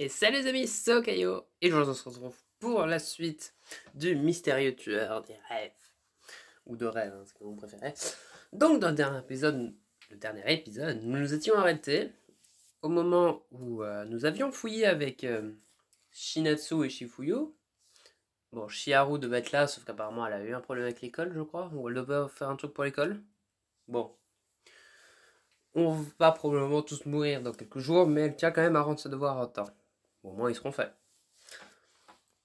Et salut les amis, c'est Okayo, et aujourd'hui on se retrouve pour la suite du mystérieux tueur des rêves. Ou de rêves, hein, c'est comme vous préférez. Donc dans le dernier épisode, nous nous étions arrêtés au moment où nous avions fouillé avec Shinatsu et Shifuyo. Bon, Shiharu devait être là, sauf qu'apparemment elle a eu un problème avec l'école, je crois, ou elle devait faire un truc pour l'école. Bon. On va probablement tous mourir dans quelques jours, mais elle tient quand même à rendre ses devoirs en temps. Bon, au moins ils seront faits.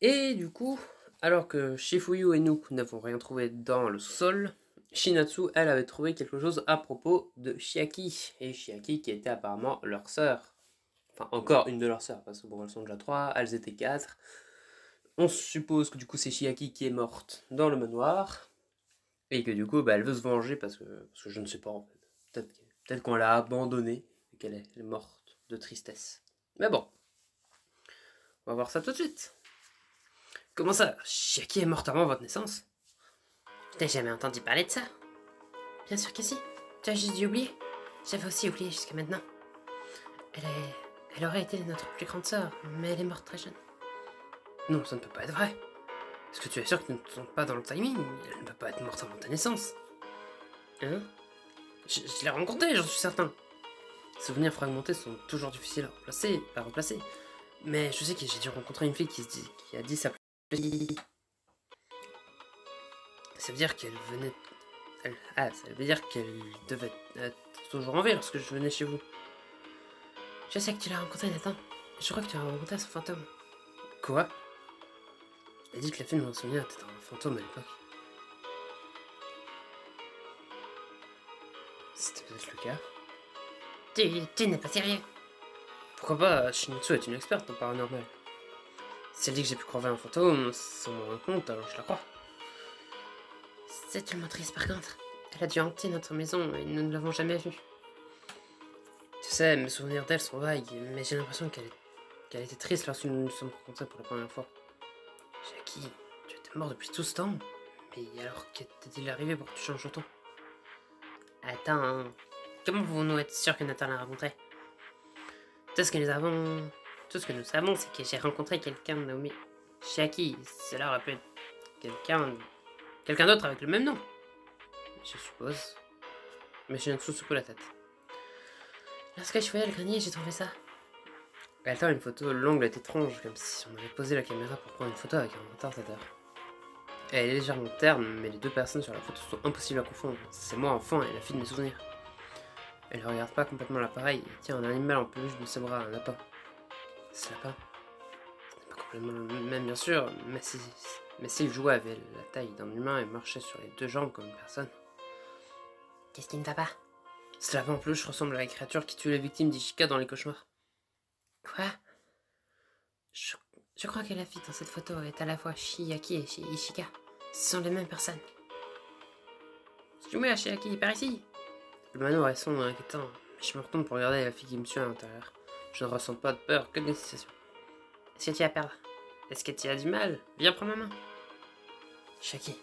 Et du coup, alors que Shifuyu et nous n'avons rien trouvé dans le sol, Shinatsu, elle, avait trouvé quelque chose à propos de Chiaki. Et Chiaki qui était apparemment leur sœur. Enfin, encore une de leurs sœurs, parce que bon, elles sont déjà 3, elles étaient 4. On suppose que du coup c'est Chiaki qui est morte dans le manoir. Et que du coup, elle veut se venger parce que je ne sais pas en fait. Peut-être qu'on l'a abandonnée et qu'elle est morte de tristesse. Mais bon, on va voir ça tout de suite. Comment ça, Chiaki est morte avant votre naissance? Je n'ai jamais entendu parler de ça. Bien sûr que si. Tu as juste dû oublier. J'avais aussi oublié jusqu'à maintenant. Elle aurait été notre plus grande sœur, mais elle est morte très jeune. Non, ça ne peut pas être vrai. Est-ce que tu es sûr que nous ne sommes pas dans le timing? Elle ne peut pas être morte avant ta naissance. Hein? Je l'ai rencontrée, j'en suis certain. Les souvenirs fragmentés sont toujours difficiles à replacer. Mais je sais que j'ai dû rencontrer une fille qui a dit sa... Ça veut dire qu'elle venait... ça veut dire qu'elle devait être toujours en vie lorsque je venais chez vous. Je sais que tu l'as rencontrée, Nathan. Je crois que tu as rencontré son fantôme. Quoi? Elle dit que la fille de mon souvenir était un fantôme à l'époque. C'était peut-être le cas. Tu n'es pas sérieux. Pourquoi pas? Shinatsu est une experte en paranormal. Si elle dit que j'ai pu croire un fantôme sans m'en rendre compte, alors je la crois. C'est tellement triste par contre. Elle a dû hanter notre maison et nous ne l'avons jamais vue. Tu sais, mes souvenirs d'elle sont vagues, mais j'ai l'impression qu'elle était triste lorsque nous nous sommes rencontrés pour la première fois. Jackie, tu étais mort depuis tout ce temps. Mais alors, qu'est-il arrivé pour que tu changes autant? Attends, comment pouvons-nous être sûrs que Nathan l'a rencontré? Tout ce que nous savons, c'est que j'ai rencontré quelqu'un nommé Chiaki. Cela aurait pu être quelqu'un d'autre avec le même nom. Je suppose. Mais Shinatsu secoue la tête. Lorsque je fouillais le grenier, j'ai trouvé ça. Elle tend une photo, l'angle est étrange, comme si on avait posé la caméra pour prendre une photo avec un retardateur. Elle est légèrement terne, mais les deux personnes sur la photo sont impossibles à confondre. C'est moi enfant et la fille de mes souvenirs. Elle ne regarde pas complètement l'appareil et tient un animal en peluche de ses bras, un lapin. Ce lapin, ce n'est pas complètement le même bien sûr, mais s'il jouait avec la taille d'un humain et marchait sur les deux jambes comme une personne. Qu'est-ce qui ne va pas? Ce lapin en peluche ressemble à la créature qui tue les victimes d'Ishika dans les cauchemars. Quoi? Je crois que la fille dans cette photo est à la fois Chiaki et Ishika. Ce sont les mêmes personnes. Suis-moi, Chiaki, par ici. Le manoir est sombre et inquiétant, mais je me retourne pour regarder la fille qui me suit à l'intérieur. Je ne ressens pas de peur, que d'excitation. Est-ce que tu as peur? Est-ce que tu as du mal? Viens prendre ma main. Chiaki.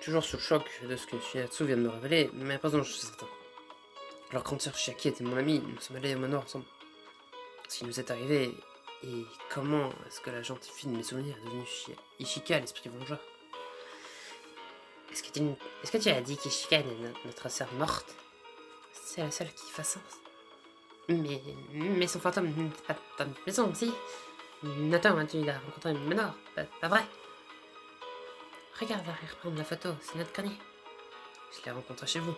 Toujours sous le choc de ce que Shinatsu vient de me révéler, mais à présent je suis certain. Alors quand sœur Chiaki était mon amie, nous sommes allés au manoir ensemble. Ce qui nous est arrivé, et comment est-ce que la gentille fille de mes souvenirs est devenue Ishika, l'esprit vengeur? Est-ce que tu as dit qu'Ishika est notre sœur morte? C'est la seule qui fasse sens. Mais son fantôme n'est pas dans notre maison aussi. Nathan, tu l'as rencontré au manoir, pas vrai? Regarde, va reprendre la photo, c'est notre grenier. Je l'ai rencontré chez vous.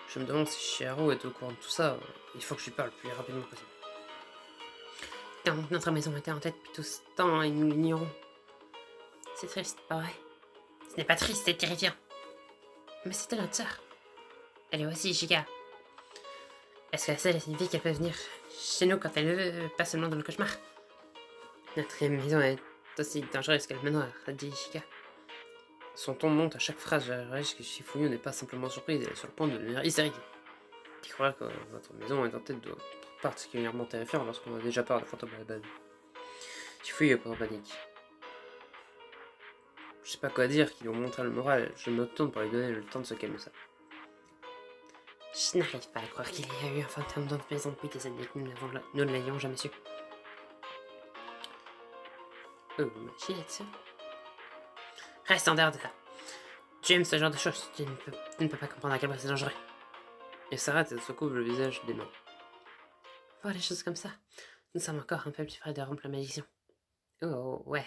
Je me demande si Shiharu est au courant de tout ça. Il faut que je lui parle le plus rapidement possible. Donc notre maison était en tête depuis tout ce temps et nous l'ignorons. C'est triste, pas vrai? Ce n'est pas triste, c'est terrifiant. Mais c'était notre sœur. Elle est aussi Ishika. Est-ce que celle signifie qu'elle peut venir chez nous quand elle veut, pas seulement dans le cauchemar? Notre maison est aussi dangereuse que le manoir, a dit Ishika. Son ton monte à chaque phrase, je réalise que Shifuyo n'est pas simplement surprise, elle est sur le point de devenir hystérique. Tu crois que votre maison est en tête doit être particulièrement terrifiant lorsqu'on a déjà peur de fantômes à la base. Shifuyo est pas en panique. Je sais pas quoi dire, qui lui ont montré le moral, je me tourne pour lui donner le temps de se calmer ça. Je n'arrive pas à croire qu'il y a eu un fantôme dans notre maison depuis des années que nous ne l'ayons jamais su. Oh, Shinetsu. Reste en dehors de ça. Tu aimes ce genre de choses, tu ne peux pas comprendre à quel point c'est dangereux. Elle s'arrête et se couvre le visage des mains. Voir les choses comme ça, nous sommes encore un peu plus près de rompre la malédiction. Oh, ouais.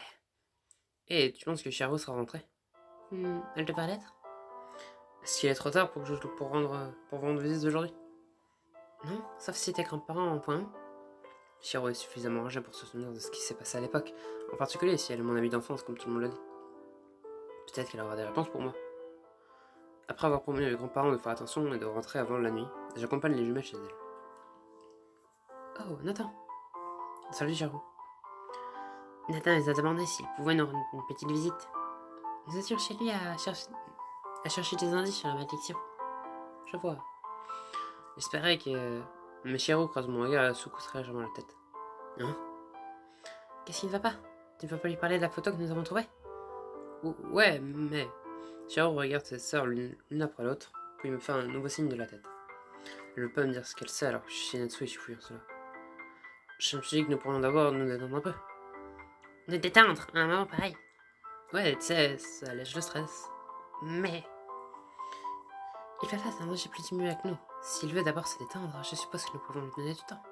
Et tu penses que Chihiro sera rentrée? Elle devrait l'être? Est-ce qu'il est trop tard pour rendre visite aujourd'hui? Non, sauf si tes grands-parents en point. Chihiro est suffisamment âgée pour se souvenir de ce qui s'est passé à l'époque, en particulier si elle est mon amie d'enfance, comme tout le monde l'a dit. Peut-être qu'elle aura des réponses pour moi. Après avoir promis les grands-parents de faire attention et de rentrer avant la nuit, j'accompagne les jumelles chez elles. Oh, Nathan. Salut Chihiro. Nathan les a demandé s'il pouvait nous rendre une petite visite. Nous étions chez lui à chercher des indices sur la malédiction. Je vois. J'espérais que... Mais Chihiro croise mon regard et secoue très légèrement la tête. Hein? Qu'est-ce qui ne va pas? Tu ne peux pas lui parler de la photo que nous avons trouvée? Ouais, mais... Chihiro regarde ses sœurs l'une après l'autre, puis me fait un nouveau signe de la tête. Elle veut pas me dire ce qu'elle sait alors que Shinetsu est chifouillant cela. Je me suis dit que nous pourrions d'abord nous détendre un peu. Nous détendre, à un moment pareil. Ouais, tu sais, ça allège le stress. Mais... il fait face à un danger plus diminué que nous. S'il veut d'abord se détendre, je suppose que nous pouvons lui donner du temps.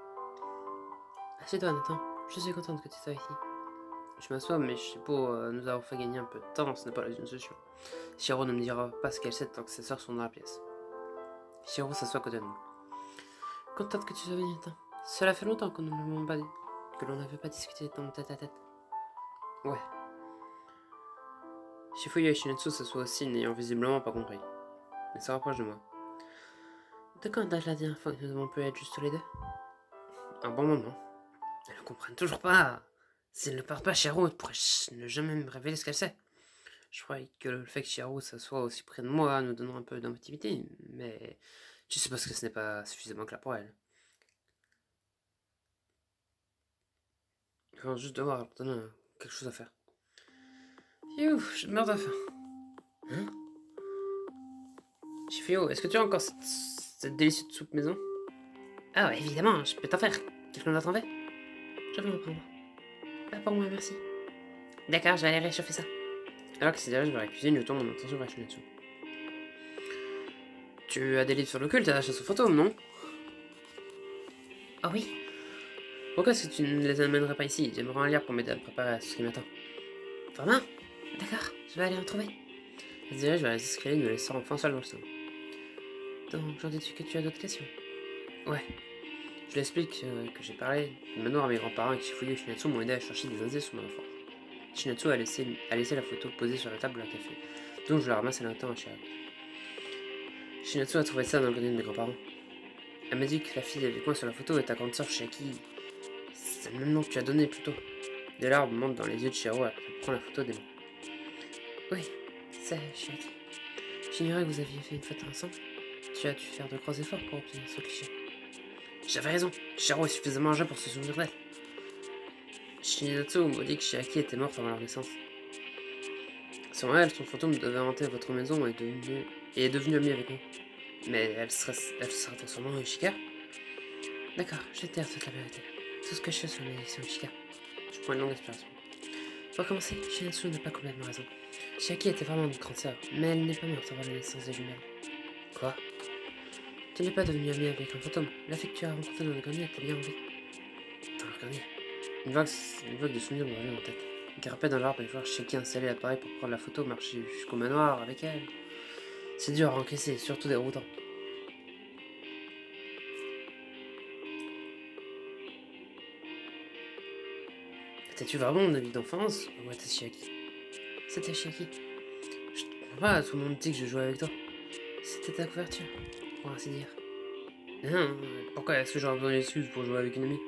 Assieds-toi, Nathan. Je suis contente que tu sois ici. Je m'assois, mais je sais pas, nous avons fait gagner un peu de temps, ce n'est pas une solution. Chihiro ne me dira pas ce qu'elle sait tant que ses sœurs sont dans la pièce. Chihiro s'assoit à côté de nous. Contente que tu sois venu, Nathan. Cela fait longtemps que nous n'avons pas que l'on n'avait pas discuté dans tête à tête. Ouais. Shifuya et Shinetsu s'assoient aussi, n'ayant visiblement pas compris. Elle se rapproche de moi. De quand date la dernière fois que nous avons pu être juste tous les deux? Un bon moment. Elles ne comprennent toujours pas. Si elle ne parle pas, Chihiro pourrait ne jamais me révéler ce qu'elle sait. Je croyais que le fait que Chihiro s'assoie aussi près de moi nous donnera un peu d'intimité, mais je suppose que ce n'est pas suffisamment clair pour elle. Je viens juste devoir leur donner quelque chose à faire. Ouf, je meurs de faim. Hein? Shifio, est-ce que tu as encore cette délicieuse soupe maison? Ah ouais, évidemment, je peux t'en faire. Quelqu'un d'autre en veut? Je vais en prendre. Pas pour moi, merci. D'accord, je vais aller réchauffer ça. Alors qu'il se dirige vers la cuisine, je tourne mon attention vers Shinetsu. Tu as des livres sur le culte à la chasse aux fantômes, non? Oh oui. Pourquoi est-ce que tu ne les amènerais pas ici? J'aimerais un lire pour m'aider à me préparer à ce qui m'attend. Vraiment? D'accord, je vais aller en trouver. Elle se dirige vers les escaliers, me laissant enfin seul dans le salon. Donc, j'en déduis que tu as d'autres questions? Ouais. Je lui explique que j'ai parlé du manoir à mes grands-parents et que Shifuya et Shinetsu m'ont aidé à chercher des indices sur mon enfance. Shinetsu a laissé la photo posée sur la table à café, donc je la ramasse à l'instant à Shiaki. Shinetsu a trouvé ça dans le grenier de mes grands-parents. Elle m'a dit que la fille avec moi sur la photo est ta grande sœur Shiaki. C'est le même nom que tu as donné plus tôt. Des larmes montent dans les yeux de Chihiro alors qu'elle prend la photo des mains. Oui, c'est Shiaki. J'ignorais que vous aviez fait une photo ensemble. Tu as dû faire de gros efforts pour obtenir ce cliché. J'avais raison, Chihiro est suffisamment âgé pour se souvenir d'elle. Shinetsu m'a dit que Shiaki était morte avant leur naissance. Sans elle, son fantôme devait hanter votre maison et est devenu ami avec nous. Mais elle sera transformée en Ishika. D'accord, je vais te dire toute la vérité. Tout ce que je sais sur la malédiction Ishika. Je prends une longue inspiration. Pour commencer, Shinetsu n'a pas complètement raison. Shiaki était vraiment une grande sœur, mais elle n'est pas morte avant la naissance des jumelles. Quoi? Tu n'es pas devenu ami avec un fantôme. La fille que tu as rencontrée dans le grenier était bien en vie. Dans le grenier? Une vague de souvenirs me revient en tête. Grimpé dans l'arbre et voir Shiaki installer l'appareil pour prendre la photo, marcher jusqu'au manoir avec elle. C'est dur à encaisser, surtout déroutant. Étais-tu vraiment mon ami d'enfance ou était Shiaki? C'était Shiaki. Je te comprends pas, tout le monde dit que je jouais avec toi. C'était ta couverture, pour ainsi dire. Non, pourquoi est-ce que j'aurais besoin d'excuses pour jouer avec une amie?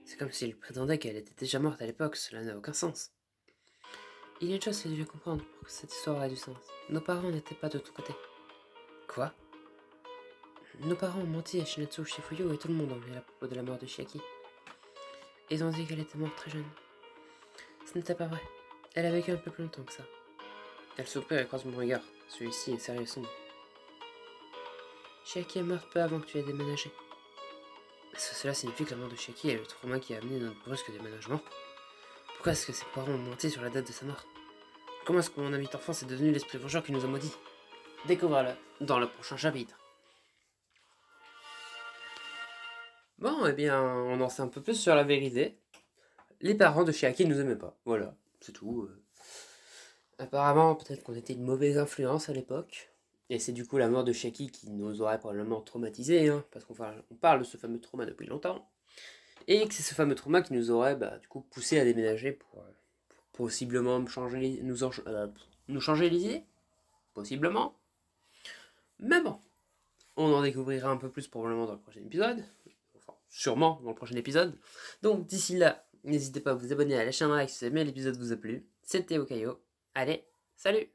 C'est comme s'il prétendait qu'elle était déjà morte à l'époque, cela n'a aucun sens. Il y a une chose que tu devais comprendre pour que cette histoire ait du sens. Nos parents n'étaient pas de ton côté. Quoi? Nos parents ont menti à Shinetsu Shifuyo et tout le monde en veut à propos de la mort de Shiaki. Ils ont dit qu'elle était morte très jeune. Ce n'était pas vrai. Elle a vécu un peu plus longtemps que ça. Elle soupire et croise mon regard. Celui-ci est sérieux et sombre. Shiaki est morte peu avant que tu aies déménagé. Est-ce que cela signifie que la mort de Shiaki est le trauma qui a amené notre brusque déménagement? Pourquoi est-ce que ses parents ont menti sur la date de sa mort? Comment est-ce que mon ami d'enfance est devenu l'esprit vengeur qui nous a maudits? Découvrez-le dans le prochain chapitre. Bon, eh bien, on en sait un peu plus sur la vérité. Les parents de Chiaki ne nous aimaient pas. Voilà, c'est tout. Apparemment, peut-être qu'on était une mauvaise influence à l'époque. Et c'est du coup la mort de Chiaki qui nous aurait probablement traumatisés, hein, parce qu'on parle de ce fameux trauma depuis longtemps. Et que c'est ce fameux trauma qui nous aurait du coup poussé à déménager pour possiblement nous changer les idées. Possiblement. Mais bon, on en découvrira un peu plus probablement dans le prochain épisode. Enfin, sûrement dans le prochain épisode. Donc d'ici là, n'hésitez pas à vous abonner, à lâcher un like si jamais l'épisode vous a plu. C'était Okayo. Allez, salut!